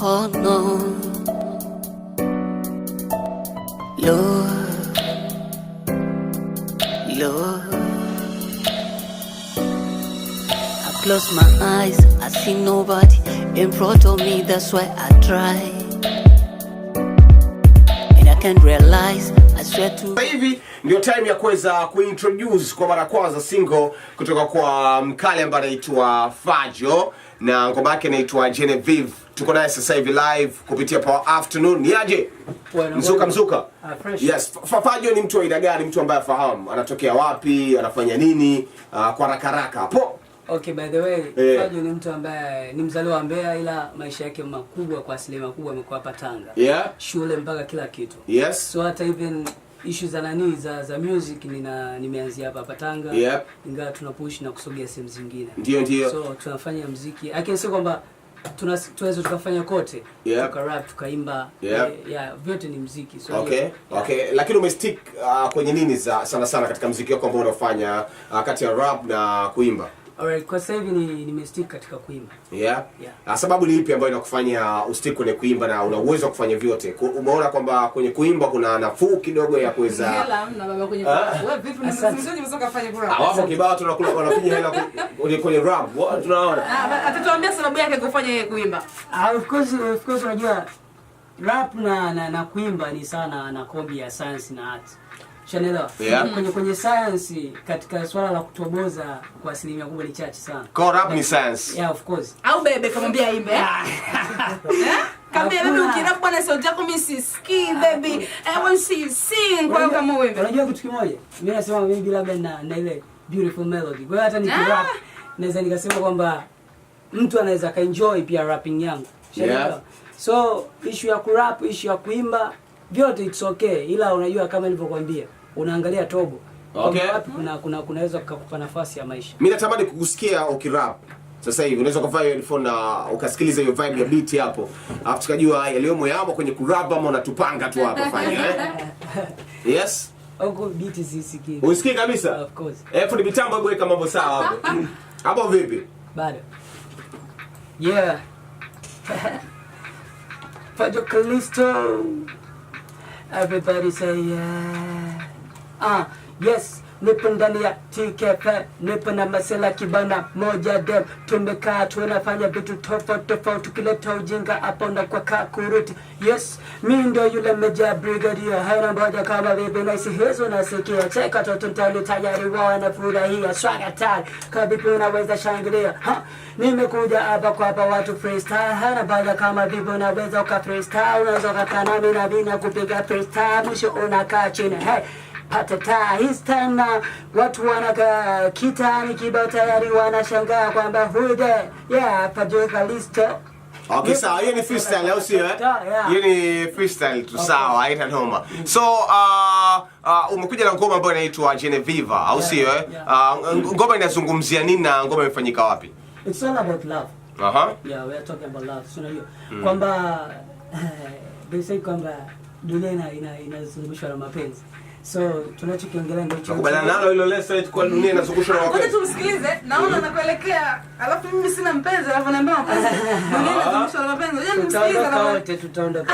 Oh no, Lord, Lord. I close my eyes, I see nobody in front of me, that's why I try. And I can't realize, I swear to. Hivi ndio time ya kuweza kuintroduce kwa mara kwanza single kutoka kwa mkali ambaye anaitwa Fajo na ngoma yake inaitwa Genevieve. Tuko naye sasa hivi live kupitia Power Afternoon. Ni aje? Mzuka. Yes, Fajo ni mtu wa aina gani? Mtu ambaye afahamu anatokea wapi, anafanya nini kwa haraka hapo. Okay, by the way, Fajo ni mtu ambaye ni mzaliwa wa Mbeya, ila maisha yake makubwa kwa asilimia kubwa amekuwa hapa Tanga. Yeah. Shule mpaka kila kitu. Yes. So hata even issues za nani za music nimeanzia hapa Tanga. Yep. Ingawa tunapush na kusogea sehemu zingine. Ndio. So tunafanya muziki. I can say kwamba tunaweza tukafanya kote. Yep. Tukarap, tukaimba. Yep. Yeah, vyote ni muziki. So okay. Lakini umestick kwenye nini sana katika muziki wako ambao unafanya kati ya rap na kuimba? Alright, kwa sasa hivi nimestick katika kuimba. Yeah. Sababu ni ipi ambayo inakufanya ustick kwenye kuimba na una uwezo wa kufanya vyote? Umeona kwamba kwenye kuimba kuna nafuu kidogo ya kuweza hela na baba kwenye wewe vipi msimuzaji msoka afanye rap? Hawapo kibao tunakula wanapiga hela kwenye rap. Tunaona. Atatuambia sababu yake kufanya kuimba. Of course unajua rap na kuimba ni sana na kombi ya science na art. Chanela. Yeah. Kwenye science katika swala la kutoboza kwa asilimia kubwa ni chache sana. Kwa rap ni science. Yeah, of course. Au bebe kamwambia imbe. Kambia baby ukirap bwana sauti yako mimi sisikii baby. I want to sing kwa kama wewe. Unajua kitu kimoja? Mimi nasema mimi labda na ile beautiful melody. Kwa hiyo hata nikirap naweza nikasema kwamba mtu anaweza kaenjoy pia rapping yangu. Yeah. So issue ya kurap, issue ya kuimba vyote it's okay, ila unajua kama nilivyokuambia unaangalia tobo. Okay. Kunaweza kukupa nafasi ya maisha. Mimi natamani kukusikia ukirap. Sasa hivi unaweza kuvaa headphone na ukasikiliza hiyo vibe ya beat hapo. Alafu tukajua yaliyomo yamo kwenye kurap ama unatupanga tu hapa fanya Yes. Huko beat sisikii. Usikii kabisa? Of course. Fundi mitambo hebu weka mambo sawa hapo. Hapo vipi? Bado. Yeah. Fajo Callisto. Everybody say yeah. Yes, nipo ndani ya TKP, nipo na masela kibana moja dem. Tumekaa tunafanya vitu tofauti, tukileta ujinga hapo na kwa kakuruti. Yes, mimi ndo yule meja brigadier, haina moja kama vipi na hizo nasikia. Cheka toto tayari tayari wanafurahia swagger tag. Kama vipi unaweza shangilia? Nimekuja hapa kwa hapa watu freestyle, haina moja kama vipi unaweza uka freestyle, unaweza kukana mimi na bina kupiga freestyle, mwisho unakaa chini. Hey, patata his time na watu wanaka kitani kibao tayari wanashangaa kwamba hude Fajo Callisto. Okay, sawa, hiyo ni freestyle au sio hiyo ni freestyle tu, sawa, haina noma. So umekuja na ngoma ambayo inaitwa Genevieve au sio ngoma inazungumzia nini na ngoma imefanyika wapi? It's all about love. Yeah, we are talking about love. So hiyo kwamba they say kwamba dunia inazungushwa na mapenzi. So tunachokiongelea ndio hicho. Kubaliana nalo hilo lesa eti kwa dunia inazungushwa na mapenzi. Ngoja tumsikilize. Naona anakuelekea. Alafu mimi sina mpenzi, alafu anaambia mapenzi. Dunia inazungushwa na mapenzi. Ngoja tumsikilize na wote tutaondoka.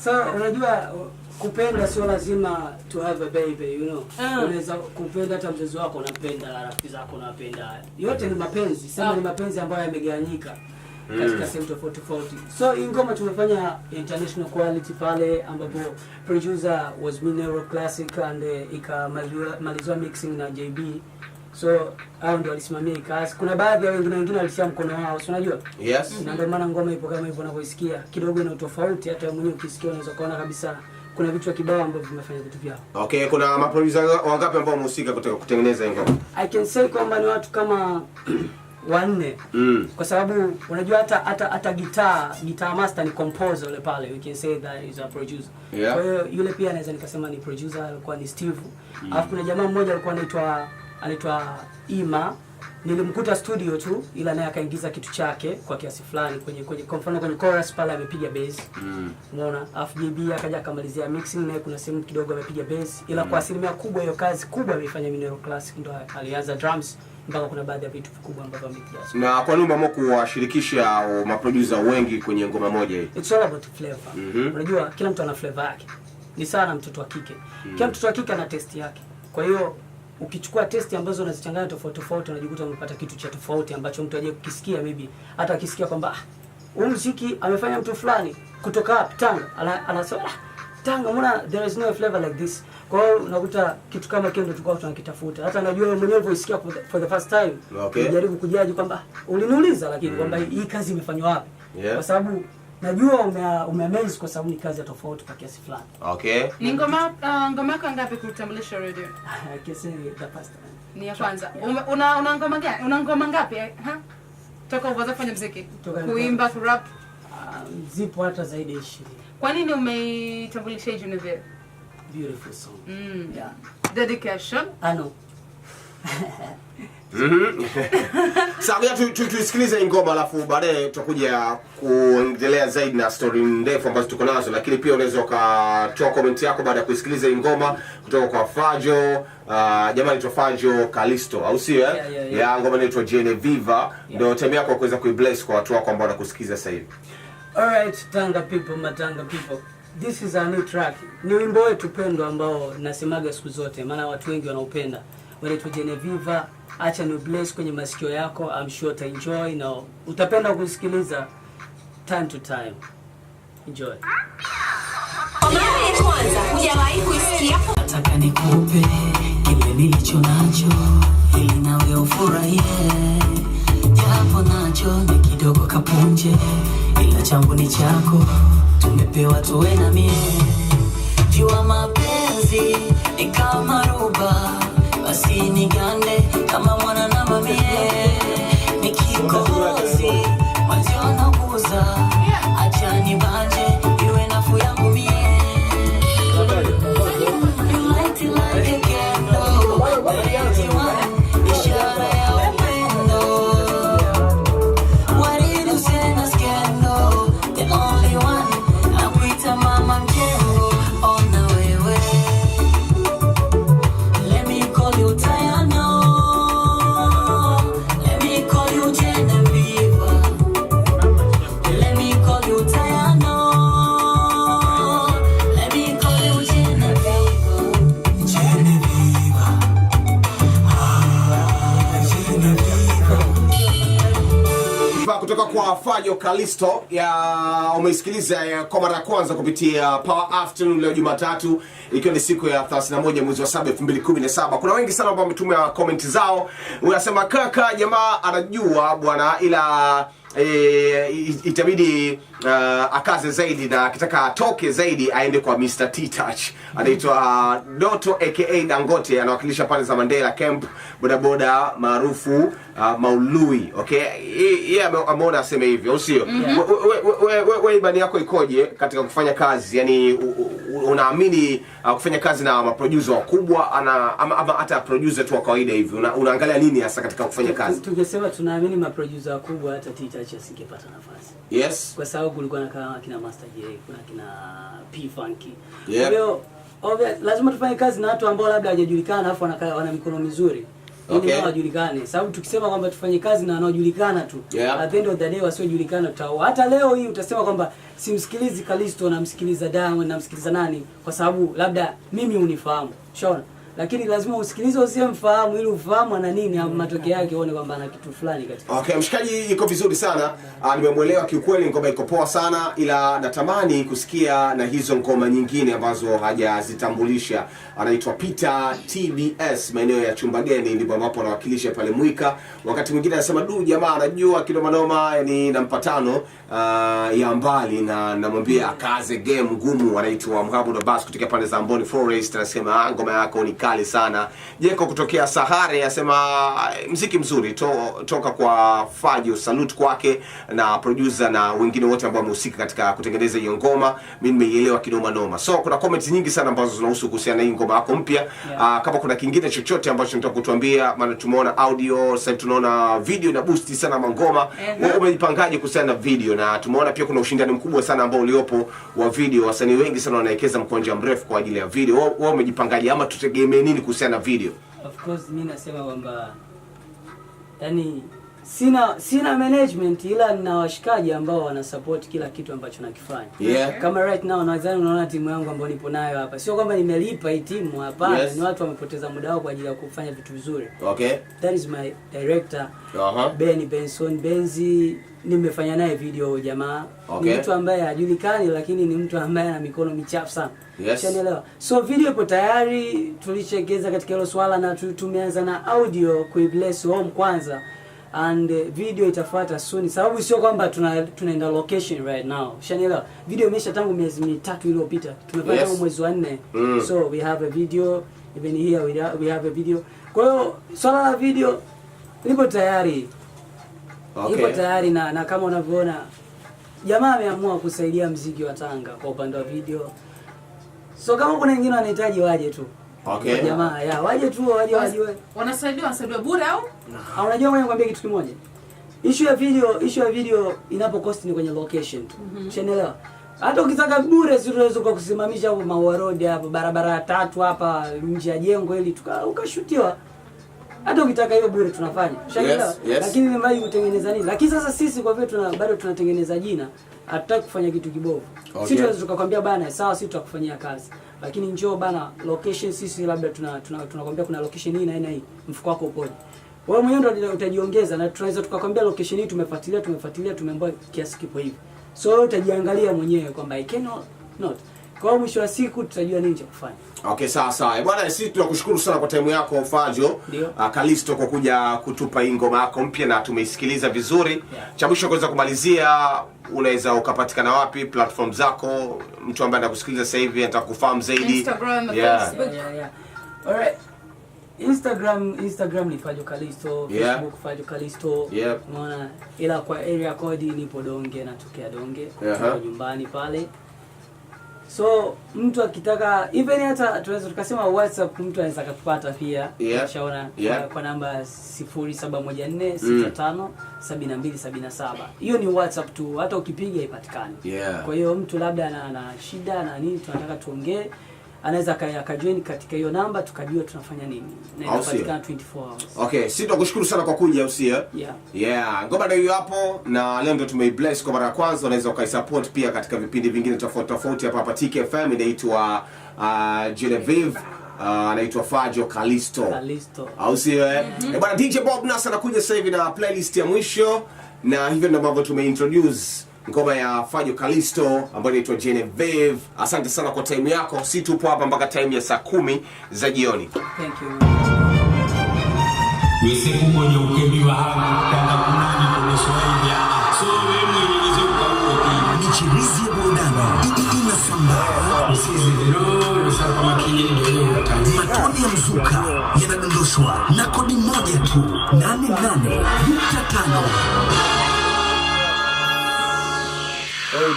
So unajua kupenda sio lazima to have a baby, you know. Unaweza kupenda hata mzazi wako unampenda, rafiki zako unapenda. Yote ni mapenzi. Sema ni mapenzi ambayo yamegawanyika katika sehemu tofauti. So ingoma tumefanya international quality pale ambapo producer was Mineral Classic and ikamalizwa mixing na JB. So hao ndio walisimamia kazi. Kuna baadhi ya wengine walishia mkono wao, si unajua? Yes. Na ndio maana ngoma ipo kama hivyo unavyosikia. Kidogo ina tofauti, hata mwenyewe ukisikia unaweza kuona kabisa kuna vitu kibao ambavyo vimefanya vitu vyao. Okay, kuna maproducer wangapi ambao wamehusika kutengeneza ngoma? I can say kwamba ni watu kama 4. Kwa sababu unajua hata guitar master ni composer yule pale, we can say that is a producer. Kwa hiyo yule pia naweza nikasema ni producer, alikuwa ni Steve. Alafu kuna jamaa mmoja alikuwa anaitwa Ima nilimkuta studio tu, ila naye akaingiza kitu chake kwa kiasi fulani kwenye kwa mfano kwenye chorus pale amepiga bass. Umeona? Alafu JB akaja akamalizia mixing, naye kuna sehemu kidogo amepiga bass, ila kwa asilimia kubwa hiyo kazi kubwa ameifanya Minero Classic, ndo alianza drums mpaka kuna baadhi ya vitu vikubwa ambavyo amepiga. Na kwa nini umeamua kuwashirikisha maproducer wengi kwenye ngoma moja hii? It's all about flavor. Unajua kila mtu ana flavor yake. Ni sana mtoto wa kike. Kila mtoto wa kike ana taste yake. Kwa hiyo ukichukua testi ambazo unazichanganya tofauti tofauti, unajikuta umepata kitu cha tofauti ambacho mtu aje kukisikia, maybe hata akisikia kwamba huu muziki amefanya mtu fulani kutoka wapi, Tanga, anasema Tanga, mbona there is no flavor like this. Kwa hiyo unakuta kitu kama kile ndio tulikuwa tunakitafuta. Hata najua wewe mwenyewe ulisikia for the first time, unajaribu kujaji kwamba uliniuliza, lakini kwamba hii kazi imefanywa wapi, kwa sababu najua umeamaze kwa sababu ni kazi ya tofauti kwa kiasi fulani. Okay. Ni ngoma yako ngapi kutambulisha radio? Kesi the first time. Ni ya kwanza. Una ngoma gani? Una ngoma ngapi? Toka uanze kufanya muziki. Kuimba, kurap. Zipo hata zaidi ya 20. Kwa nini umeitambulisha Genevieve? Beautiful song. Yeah. Dedication. Ano. Sasa tuisikilize ngoma alafu baadaye tutakuja kuendelea zaidi na story ndefu ambazo tuko nazo, lakini pia unaweza ukatoa comment yako baada ya kusikiliza ngoma kutoka kwa Fajo. Jamani, tu Fajo Kalisto, au sio? Ya ngoma inaitwa Genevieve. Ndio time yako kuweza kuibless kwa watu wako ambao wanakusikiza sasa hivi. Alright, Tanga people, Matanga people. This is a new track. Ni wimbo wetu pendwa ambao nasemaga siku zote, maana watu wengi wanaupenda. Unaitwa Genevieve. Acha ni bless kwenye masikio yako. I'm sure uta enjoy na utapenda kusikiliza time to time. Enjoy. Kwanza hujawahi kusikia? Nataka nikupe kile nilicho nacho ili nawe ufurahie. Japo nacho ni kidogo kapunje, ila changu ni chako, tumepewa tuwe na mie. Jua mapenzi ni kama ruba, basi nigande kama mwana na mamie. Nikikohozi maziona kuza, acha nibanje iwe nafu yangu mie. You light it like a candle, ishara ya upendo. What did you say na scandal? The only one, nakuita mama mjengo. Ona wewe, let me call you Tayano, let me call you Genevieve, let me call you Tayano, let me call you Genevieve. Kutoka kwa Fajo Kalisto ya umeisikiliza kwa mara ya kwanza kupitia Power Afternoon leo Jumatatu, ikiwa ni siku ya 31 mwezi wa 7 2017. Kuna wengi sana ambao wametumia comment zao, unasema kaka jamaa anajua bwana, ila itabidi akaze zaidi na akitaka atoke zaidi aende kwa Mr. T-Touch. Anaitwa Doto aka Dangote, anawakilisha pale za Mandela Camp, bodaboda maarufu Maului. Okay, yeye ameona aseme hivyo, au sio? Wewe imani yako ikoje katika kufanya kazi? Yani unaamini kufanya kazi na maproducer wakubwa ama hata producer tu wa kawaida hivi? Unaangalia nini hasa katika kufanya kazi? Tungesema tunaamini maproducer wakubwa, hata T-Touch asingepata nafasi. Yes. Kwa sababu kulikuwa na kina Master J, kuna kina P Funky. Yeah. Kwa hiyo lazima tufanye kazi na watu ambao labda hawajulikana afu wana mikono mizuri. Ili wajulikane. Sababu tukisema kwamba tufanye kazi na wanaojulikana tu, at the end of the day wasiojulikana tutaoa. Hata leo hii utasema kwamba simsikilizi Kalisto na msikiliza Diamond na msikiliza nani, kwa sababu labda mimi unifahamu. Unaona? Lakini lazima usikilize usiyemfahamu ili ufahamu ana nini, matokeo yake uone kwamba ana kitu fulani katika. Okay, mshikaji iko vizuri sana. Nimemuelewa kiukweli, ngoma iko poa sana, ila natamani kusikia na hizo ngoma nyingine ambazo hajazitambulisha. Anaitwa Peter TBS, maeneo ya Chumbageni, ndipo ambapo anawakilisha pale Mwika. Wakati mwingine anasema du jamaa anajua kinoma noma, yani na mpatano ya mbali, na namwambia akaze game ngumu. Anaitwa Mhabu Dabas kutoka pande za Amboni Forest, anasema ngoma yako ni mkali sana. Jeko kutokea Sahare asema mziki mzuri toka kwa Fadjo, salute kwake na producer na wengine wote ambao wamehusika katika kutengeneza hiyo ngoma. Mimi nimeielewa kinoma noma. So kuna comments nyingi sana ambazo zinahusu kuhusiana na hii ngoma yako mpya. Kama kuna kingine chochote ambacho nataka kutuambia, maana tumeona audio, sasa tunaona video na boost sana mangoma. Wewe umejipangaje kuhusiana na video? Na tumeona pia kuna ushindani mkubwa sana ambao uliopo wa video. Wasanii wengi sana wanawekeza mkonja mrefu kwa ajili ya video. Wewe umejipangaje ama tutegemee nini kuhusiana na video? Of course mimi nasema kwamba yani sina management, ila nina washikaji ambao wana support kila kitu ambacho nakifanya. Kama right now nadhani unaona timu yangu ambayo nipo nayo hapa. Sio kwamba nimelipa hii timu, hapana. Ni watu wamepoteza muda wao kwa ajili ya kufanya vitu vizuri. That is my director. Benson Benzi, nimefanya naye video jamaa. Ni mtu ambaye hajulikani lakini ni mtu ambaye ana mikono michafu sana. Unaelewa? So video ipo tayari, tulichekeza katika hilo swala na tumeanza na audio kuibless home kwanza. And video itafuata soon. Sababu sio kwamba tunaenda location right now. Unaelewa? Video imesha tangu miezi 3 iliyopita. Tumefanya tangu mwezi wa 4. So we have a video, even here we have a video. Kwa hiyo swala la video lipo tayari. Lipo tayari na kama unavyoona jamaa ameamua kusaidia muziki wa Tanga kwa upande wa video. So kama kuna wengine wanahitaji waje tu. Jamaa waje tu waje. Wanasaidia bure au? Unajua mwenye kwambia kitu kimoja. Issue ya video inapo cost ni kwenye location tu. Unaelewa? Hata ukitaka bure si unaweza kusimamisha hapo Maua Road hapo barabara 3 hapa nje ya jengo ili ukashutiwa. Hata ukitaka hiyo bure tunafanya. Unaelewa? Lakini ni mbali kutengeneza nini? Lakini sasa sisi kwa vile bado tunatengeneza jina, hatutaki kufanya kitu kibovu. Sisi tunaweza tukakwambia bana sawa, sisi tutakufanyia kazi. Lakini njoo bana location, sisi labda tunakwambia kuna location hii na hii, mfuko wako upoje. Wewe mwenyewe ndio utajiongeza na tunaweza tukakwambia location hii tumefuatilia tumeambiwa kiasi kipo hivi. So wewe utajiangalia mwenyewe kwamba I cannot not. Kwa mwisho wa siku tutajua nini cha kufanya. Sawa. Bwana sisi tunakushukuru sana kwa time yako Fadjo. Kalisto kwa kuja kutupa hii ngoma yako mpya na tumeisikiliza vizuri. Cha mwisho kuweza kumalizia, unaweza ukapatikana wapi, platform zako, mtu ambaye anakusikiliza sasa hivi anataka kufahamu zaidi? Instagram, Facebook. Alright. Instagram ni Fadjo Kalisto, Facebook Fadjo Kalisto. Unaona, ila kwa area code nipo Donge, natokea Donge, nyumbani pale. So mtu akitaka even hata tunaweza tukasema WhatsApp, mtu anaweza kupata pia. Ushaona kwa namba 0714657277. Hiyo ni WhatsApp tu, hata ukipiga ipatikane. Kwa hiyo mtu labda ana shida na nini tunataka tuongee, anaweza akajoin katika hiyo namba tukajua tunafanya nini. Na inapatikana 24 hours. Sisi tunakushukuru sana kwa kuja usia. Ngoma ndio hapo na leo ndio tumeibless kwa mara ya kwanza. Unaweza ukaisupport pia katika vipindi vingine tofauti hapa TKFM. Inaitwa Genevieve, anaitwa Fadjo Kalisto. Au sio? Bwana DJ Bob Nasa anakuja sasa hivi na playlist ya mwisho, na hivyo ndio ambavyo tumeintroduce ngoma ya Fadjo Kalisto ambayo inaitwa Genevieve. Asante sana kwa time yako. Si tupo hapa mpaka time ya saa 10 za jioni. Thank you. Wese kumoja ukebiwa hapa kanda kunani kwa Swahili. So wewe mweleze ukaote. Michirizi ya burudani inasamba. Msizi vero sasa kama kinyi ndio matoni ya mzuka yanadondoshwa na kodi moja tu, 88.5. Hey,